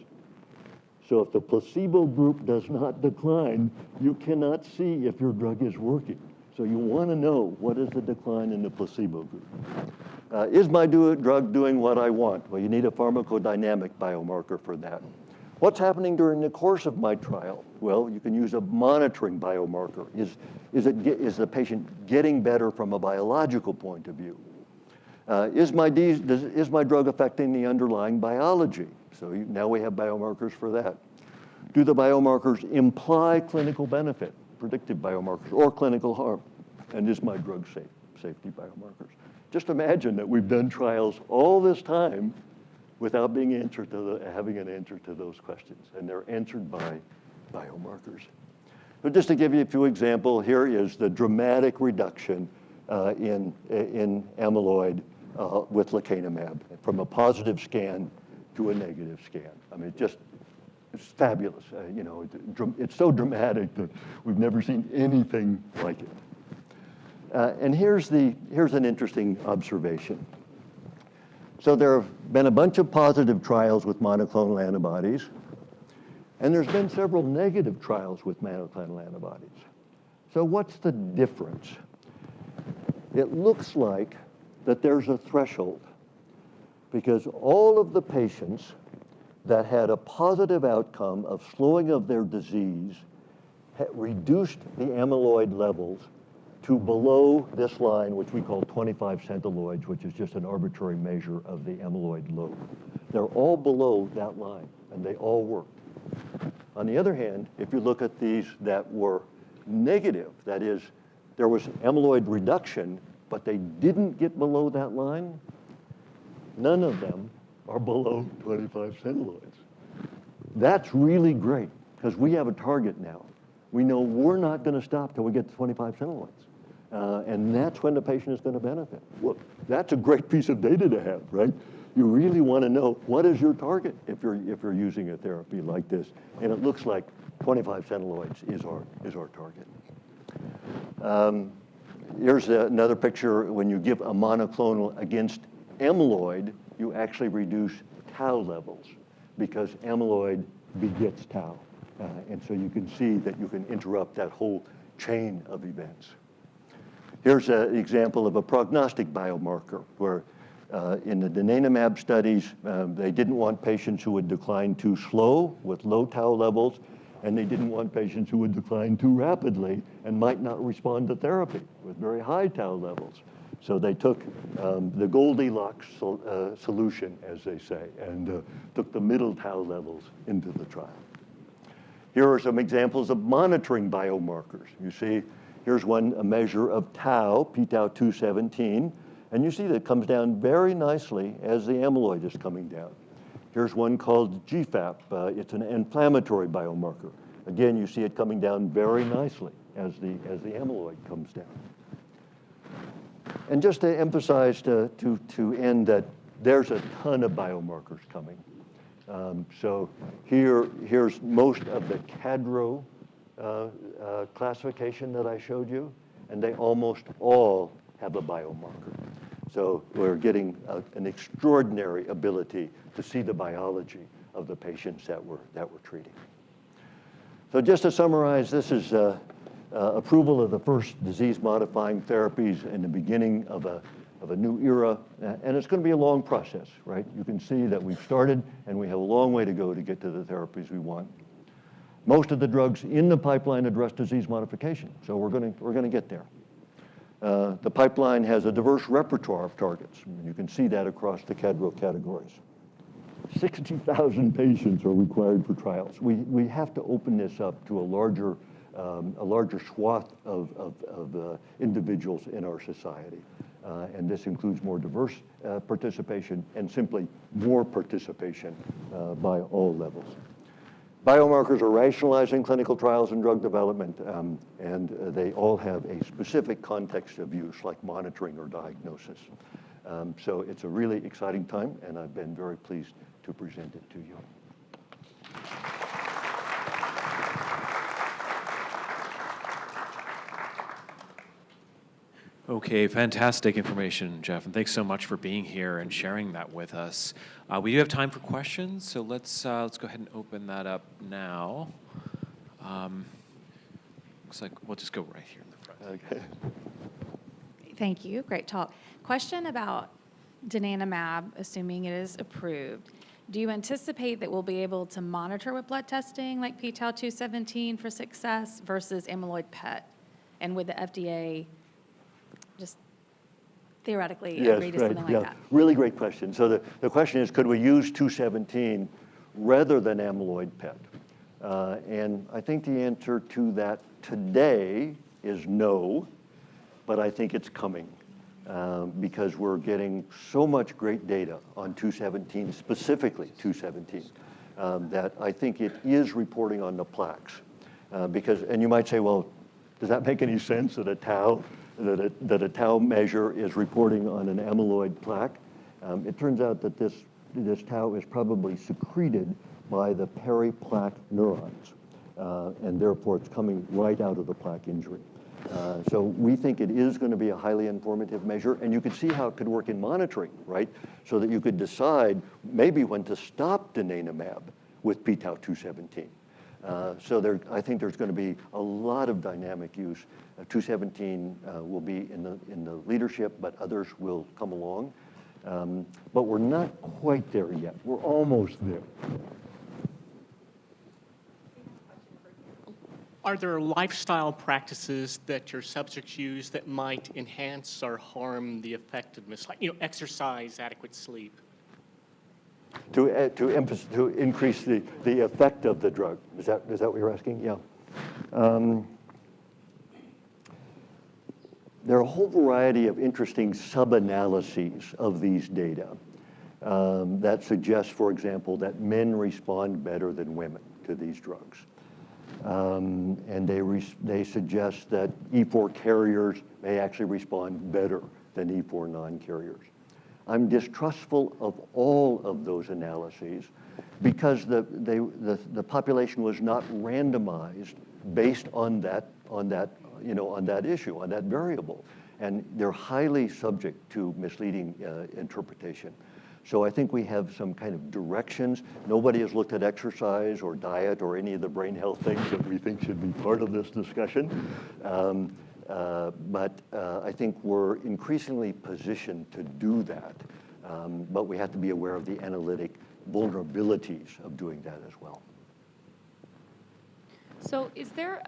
So if the placebo group does not decline, you cannot see if your drug is working. So you want to know what is the decline in the placebo group. Is my drug doing what I want? Well, you need a pharmacodynamic biomarker for that. What's happening during the course of my trial? Well, you can use a monitoring biomarker. Is the patient getting better from a biological point of view? Is my drug affecting the underlying biology? So now we have biomarkers for that. Do the biomarkers imply clinical benefit, predictive biomarkers, or clinical harm? And is my drug safe, safety biomarkers? Just imagine that we've done trials all this time without having an answer to those questions, and they're answered by biomarkers. But just to give you a few examples, here is the dramatic reduction in amyloid with lecanemab, from a positive scan to a negative scan. I mean, it's fabulous. It's so dramatic that we've never seen anything like it. And here's an interesting observation. So there have been a bunch of positive trials with monoclonal antibodies, and there's been several negative trials with monoclonal antibodies. So what's the difference? It looks like that there's a threshold, because all of the patients that had a positive outcome of slowing of their disease reduced the amyloid levels to below this line, which we call 25 centiloids, which is just an arbitrary measure of the amyloid load. They're all below that line, and they all worked. On the other hand, if you look at these that were negative, that is, there was amyloid reduction, but they didn't get below that line, none of them are below 25 centiloids. That's really great, because we have a target now. We know we're not going to stop till we get to 25 centiloids. And that's when the patient is going to benefit. Well, that's a great piece of data to have, right? you really want to know what is your target if you're using a therapy like this. And it looks like 25 centiloids is our target. Here's another picture. When you give a monoclonal against amyloid, you actually reduce tau levels because amyloid begets tau. And so you can see that you can interrupt that whole chain of events. Here's an example of a prognostic biomarker where in the donanemab studies, they didn't want patients who would decline too slow with low tau levels, and they didn't want patients who would decline too rapidly and might not respond to therapy with very high tau levels. So they took the Goldilocks solution, as they say, and took the middle tau levels into the trial. Here are some examples of monitoring biomarkers. You see, here's one, a measure of tau, p-tau217, and you see that it comes down very nicely as the amyloid is coming down. Here's one called GFAP. It's an inflammatory biomarker. Again, you see it coming down very nicely as the amyloid comes down. And just to emphasize to end that there's a ton of biomarkers coming. So here's most of the CADRO classification that I showed you, and they almost all have a biomarker. So we're getting an extraordinary ability to see the biology of the patients that we're treating. So just to summarize, this is approval of the first disease-modifying therapies and the beginning of a new era, and it's going to be a long process, right? You can see that we've started, and we have a long way to go to get to the therapies we want. Most of the drugs in the pipeline address disease modification, so we're going to get there. The pipeline has a diverse repertoire of targets. You can see that across the CADRO categories. 60,000 patients are required for trials. We have to open this up to a larger swath of individuals in our society. And this includes more diverse participation and simply more participation by all levels. Biomarkers are rationalized in clinical trials and drug development, and they all have a specific context of use, like monitoring or diagnosis. So it's a really exciting time, and I've been very pleased to present it to you. Okay, fantastic information, Jeff, and thanks so much for being here and sharing that with us. We do have time for questions, so let's go ahead and open that up now. Looks like we'll just go right here in the front. Okay. Thank you. Great talk. Question about donanemab, assuming it is approved. Do you anticipate that we'll be able to monitor with blood testing like p-tau217 for success versus amyloid PET? And would the FDA just theoretically agree to something like that? Really great question. So the question is, could we use 217 rather than amyloid PET? And I think the answer to that today is no, but I think it's coming because we're getting so much great data on 217, specifically 217, that I think it is reporting on the plaques. And you might say, well, does that make any sense that a tau measure is reporting on an amyloid plaque? It turns out that this tau is probably secreted by the periplaque neurons, and therefore it's coming right out of the plaque injury. So we think it is going to be a highly informative measure, and you could see how it could work in monitoring, right? So that you could decide maybe when to stop donanemab with p-tau217. So I think there's going to be a lot of dynamic use. 217 will be in the leadership, but others will come along. But we're not quite there yet. We're almost there. Are there lifestyle practices that your subjects use that might enhance or harm the effectiveness, like exercise, adequate sleep? To increase the effect of the drug. Is that what you're asking? Yeah. There are a whole variety of interesting sub-analyses of these data that suggest, for example, that men respond better than women to these drugs. And they suggest that E4 carriers may actually respond better than E4 non-carriers. I'm distrustful of all of those analyses because the population was not randomized based on that issue, on that variable. And they're highly subject to misleading interpretation. So I think we have some kind of directions. Nobody has looked at exercise or diet or any of the brain health things that we think should be part of this discussion. But I think we're increasingly positioned to do that. But we have to be aware of the analytic vulnerabilities of doing that as well. So is there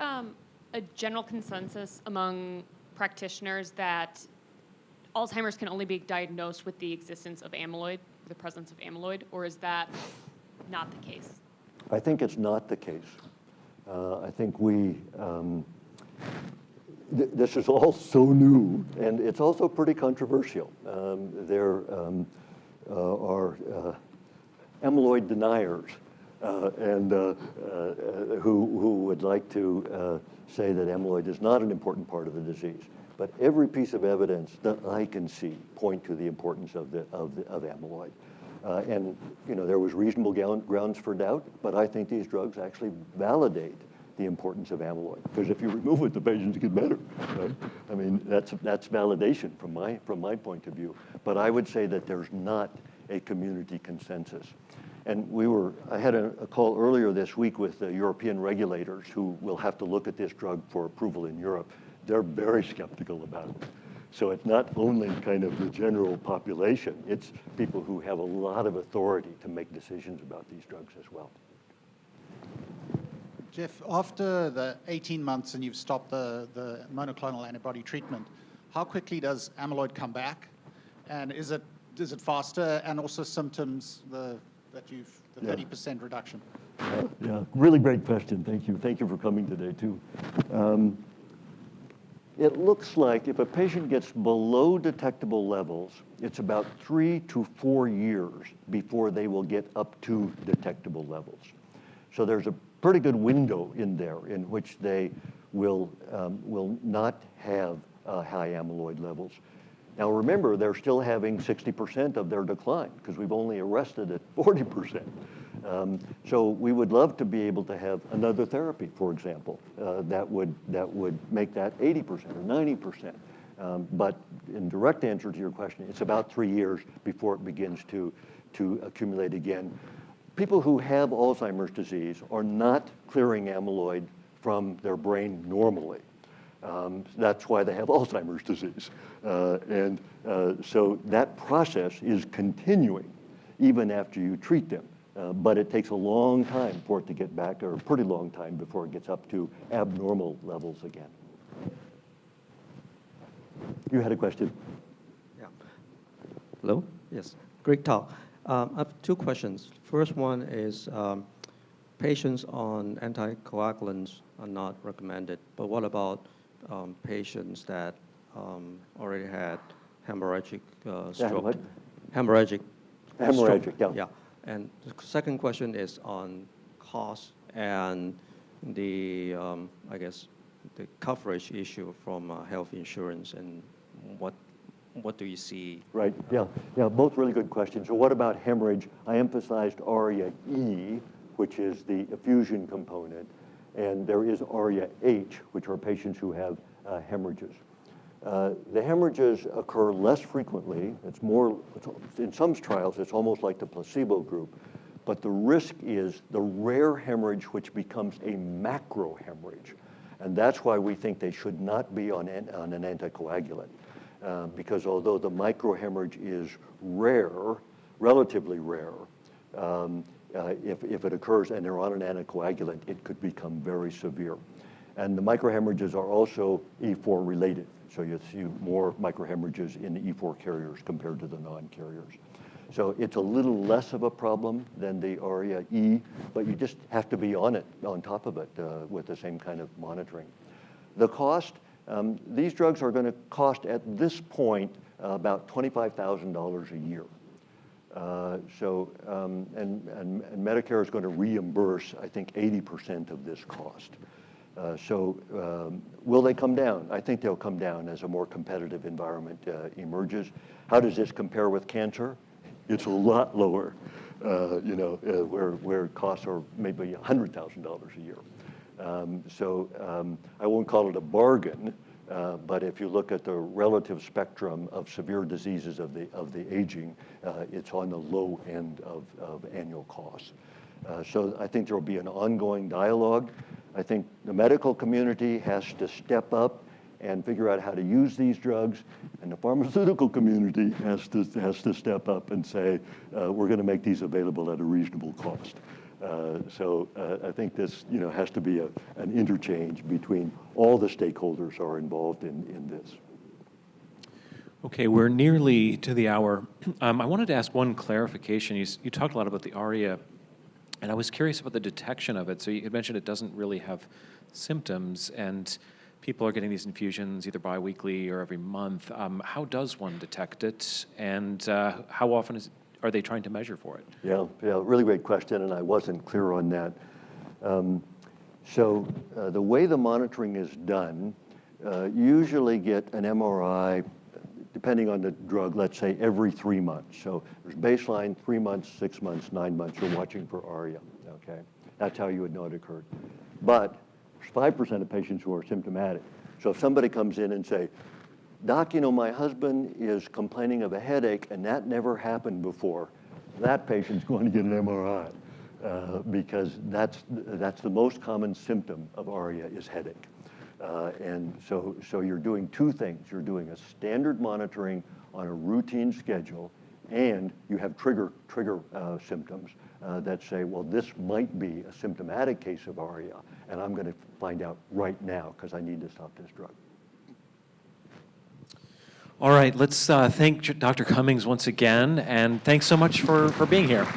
a general consensus among practitioners that Alzheimer's can only be diagnosed with the existence of amyloid, the presence of amyloid, or is that not the case? I think it's not the case. I think this is all so new, and it's also pretty controversial. There are amyloid deniers who would like to say that amyloid is not an important part of the disease. But every piece of evidence that I can see point to the importance of amyloid. And there was reasonable grounds for doubt, but I think these drugs actually validate the importance of amyloid. Because if you remove it, the patients get better. Right? I mean, that's validation from my point of view. But I would say that there's not a community consensus. And I had a call earlier this week with the European regulators who will have to look at this drug for approval in Europe. They're very skeptical about it. So it's not only kind of the general population, it's people who have a lot of authority to make decisions about these drugs as well. Jeff, after the 18 months and you've stopped the monoclonal antibody treatment, how quickly does amyloid come back? And is it faster? And also symptoms, the 30% reduction? Yeah, really great question. Thank you. Thank you for coming today, too. It looks like if a patient gets below detectable levels, it's about 3 to 4 years before they will get up to detectable levels. So there's a pretty good window in there in which they will not have high amyloid levels. Now remember, they're still having 60% of their decline because we've only arrested at 40%. So we would love to be able to have another therapy, for example, that would make that 80% or 90%. But in direct answer to your question, it's about 3 years before it begins to accumulate again. People who have Alzheimer's disease are not clearing amyloid from their brain normally. That's why they have Alzheimer's disease. So that process is continuing even after you treat them. But it takes a long time for it to get back, or a pretty long time before it gets up to abnormal levels again. You had a question? Yeah. Hello? Yes. Great talk. I have 2 questions. First one is patients on anticoagulants are not recommended, but what about patients that already had hemorrhagic stroke? What? Hemorrhagic. Hemorrhagic, yeah. Yeah. And the second question is on cost and the, I guess, the coverage issue from health insurance, and what do you see? Right. Yeah. Both really good questions. So what about hemorrhage? I emphasized ARIA-E, which is the effusion component, and there is ARIA-H, which are patients who have hemorrhages. The hemorrhages occur less frequently. In some trials, it's almost like the placebo group, but the risk is the rare hemorrhage which becomes a macro hemorrhage. And that's why we think they should not be on an anticoagulant. Because although the microhemorrhage is rare, relatively rare, if it occurs and they're on an anticoagulant, it could become very severe. And the microhemorrhages are also E4 related. So you see more microhemorrhages in the E4 carriers compared to the non-carriers. So it's a little less of a problem than the ARIA-E, but you just have to be on top of it with the same kind of monitoring. The cost, these drugs are going to cost at this point about $25,000 a year. And Medicare is going to reimburse, I think, 80% of this cost. Will they come down? I think they'll come down as a more competitive environment emerges. How does this compare with cancer? It's a lot lower, where costs are maybe $100,000 a year. I won't call it a bargain, but if you look at the relative spectrum of severe diseases of the aging, it's on the low end of annual costs. So I think there will be an ongoing dialogue. I think the medical community has to step up and figure out how to use these drugs, and the pharmaceutical community has to step up and say, we're going to make these available at a reasonable cost. I think this has to be an interchange between all the stakeholders who are involved in this. Okay, we're nearly to the hour. I wanted to ask one clarification. You talked a lot about the ARIA, and I was curious about the detection of it. So you had mentioned it doesn't really have symptoms, and people are getting these infusions either biweekly or every month. How does one detect it, and how often are they trying to measure for it? Yeah, really great question, and I wasn't clear on that. The way the monitoring is done, you usually get an MRI, depending on the drug, let's say every 3 months. So there's baseline, 3 months, 6 months, 9 months, you're watching for ARIA, okay? That's how you would know it occurred. But there's 5% of patients who are symptomatic. So if somebody comes in and say, Doc, my husband is complaining of a headache and that never happened before, that patient's going to get an MRI because that's the most common symptom of ARIA is headache. So you're doing two things. You're doing a standard monitoring on a routine schedule, and you have trigger symptoms that say, well, this might be a symptomatic case of ARIA, and I'm going to find out right now because I need to stop this drug. All right, let's thank Dr. Cummings once again, and thanks so much for being here.